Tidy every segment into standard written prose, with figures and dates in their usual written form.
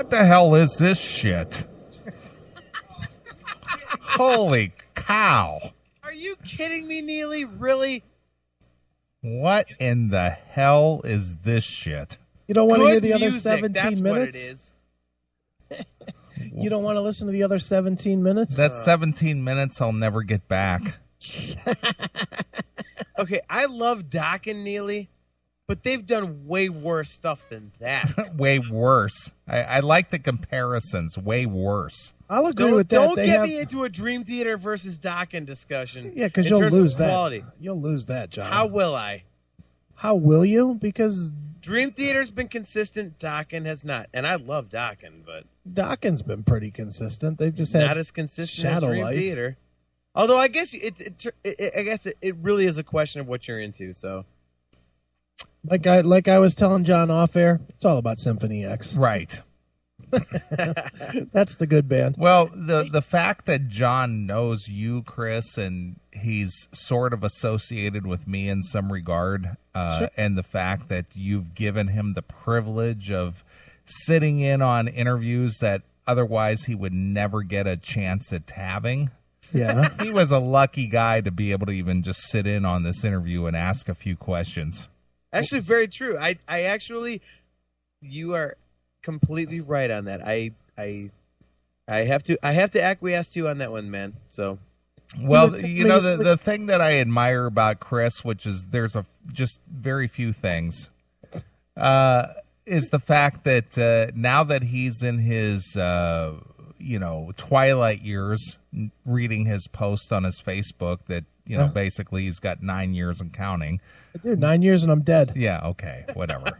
What the hell is this shit? Holy cow. Are you kidding me, Neeley? Really? What in the hell is this shit? You don't want to hear Good the other music, 17 that's minutes? what it is. You don't want to listen to the other 17 minutes? That's 17 minutes I'll never get back. Okay, I love Doc and Neeley, but they've done way worse stuff than that. Way worse. I like the comparisons. Way worse. I'll agree with that. Don't They get have- me into a Dream Theater versus Dokken discussion. Yeah, because in you'll terms of lose that. quality. You'll lose that, John. How will I? How will you? Because Dream Theater's been consistent, Dokken has not. And I love Dokken, but Dawkins been pretty consistent. They've just had not as consistent Shadow as Dream Life. Theater. Although I guess it really is a question of what you're into. So like I was telling John off air. It's all about Symphony X. Right. That's the good band. Well, the fact that John knows you, Chris, and he's sort of associated with me in some regard, Sure. and the fact that you've given him the privilege of sitting in on interviews that otherwise he would never get a chance at having. Yeah. He was a lucky guy to be able to even just sit in on this interview and ask a few questions. actually, very true. I actually, you are completely right on that. I have to acquiesce to you on that one, man. So Well, was- you know, the thing that I admire about Chris, which is there's just very few things, is the fact that now that he's in his, twilight years, reading his post on his Facebook that, basically he's got 9 years and counting. Dude, 9 years and I'm dead. Yeah, okay, whatever.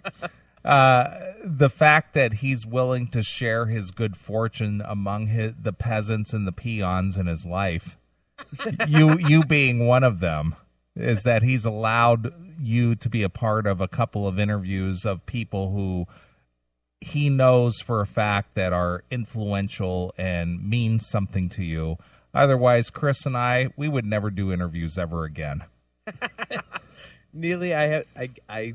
The fact that he's willing to share his good fortune among the peasants and the peons in his life, you being one of them, is that he's allowed you to be a part of a couple of interviews of people who he knows for a fact that are influential and mean something to you. Otherwise, Chris and we would never do interviews ever again. Neeley, I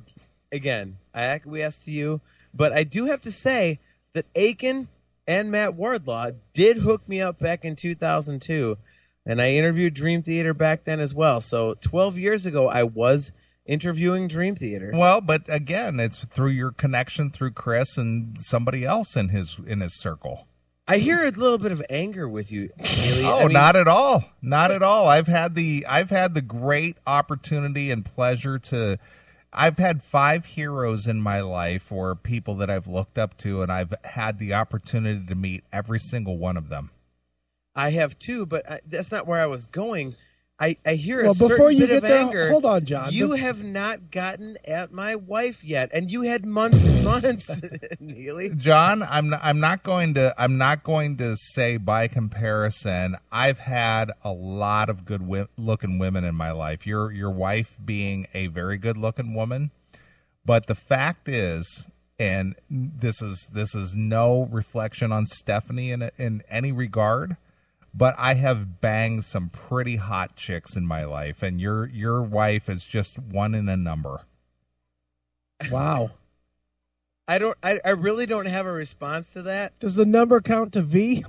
acquiesce to you, but I do have to say that Aiken and Matt Wardlaw did hook me up back in 2002, and I interviewed Dream Theater back then as well. So 12 years ago, I was interviewing Dream Theater. Well, but again, it's through your connection through Chris and somebody else in his circle. I hear a little bit of anger with you, Neeley. Oh, not at all. Not at all. I've had the great opportunity and pleasure to. I've had 5 heroes in my life, or people that I've looked up to, and I've had the opportunity to meet every single one of them. I have too, but that's not where I was going. I hear Well, a certain before you bit get of there, anger. hold on, John. You have not gotten at my wife yet, and you had months and months, Neeley. John, I'm not going to say by comparison. I've had a lot of good looking women in my life. Your wife being a very good looking woman, but the fact is, and this is no reflection on Stephanie in any regard, but I have banged some pretty hot chicks in my life, and your wife is just one in a number. Wow. I really don't have a response to that. Does the number count to V?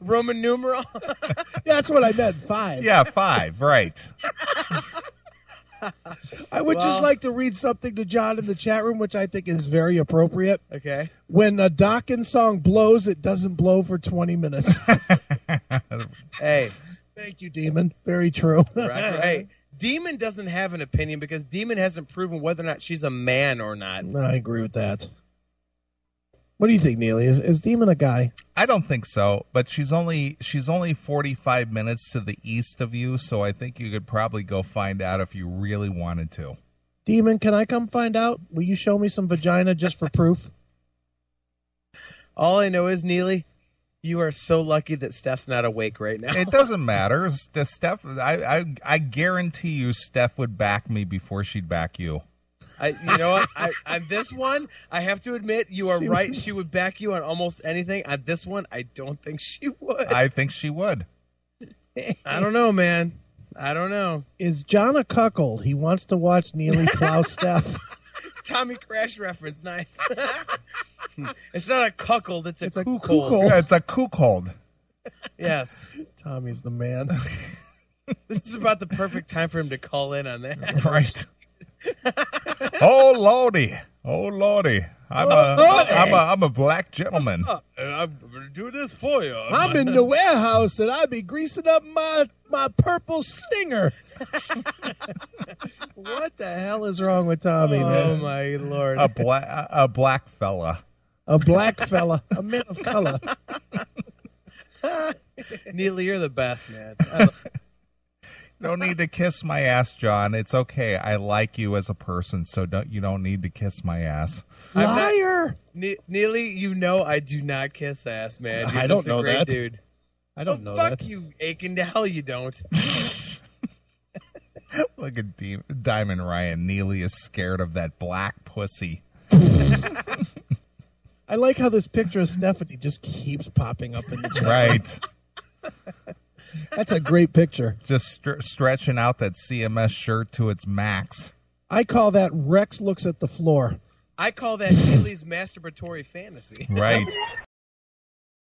Roman numeral. That's what I meant, 5. Yeah, 5, right. I would just like to read something to John in the chat room, which I think is very appropriate. Okay. When a Dawkins song blows, it doesn't blow for 20 minutes. Hey. Thank you, Demon. Very true. Right. Demon doesn't have an opinion because Demon hasn't proven whether or not she's a man or not. I agree with that. What do you think, Neeley? Is Demon a guy? I don't think so, but she's only 45 minutes to the east of you, so I think you could probably go find out if you really wanted to. Demon, can I come find out? Will you show me some vagina just for proof? All I know is, Neeley, you are so lucky that Steph's not awake right now. It doesn't matter. Steph, I guarantee you Steph would back me before she'd back you. You know what? On this one, I have to admit, you are right. She would back you on almost anything. On this one, I don't think she would. I think she would. I don't know, man. I don't know. Is John a cuckold? He wants to watch Neeley plow Steph. Tommy Crash reference. Nice. It's not a cuckold. It's a cuckold. cuckold. Yeah, it's a cuckold. Yes. Tommy's the man. This is about the perfect time for him to call in on that. Right. Oh lordy. Oh lordy. I'm a black gentleman. I'm going to do this for you. I'm in the warehouse and I be greasing up my purple stinger. What the hell is wrong with Tommy, Oh man? my Lord. A black fella. A black fella, a man of color. Neeley, you're the best, man. No need to kiss my ass, John. It's okay. I like you as a person, so you don't need to kiss my ass. Liar! Neeley, you know I do not kiss ass, man. You're I don't just a know great that. dude. I don't know Fuck that. you, Aiken. The hell you don't. Look at Diamond Ryan. Neeley is scared of that black pussy. I like how this picture of Stephanie just keeps popping up in the chat. Right. That's a great picture. Just stretching out that CMS shirt to its max. I call that Rex looks at the floor. I call that Neeley's masturbatory fantasy. Right.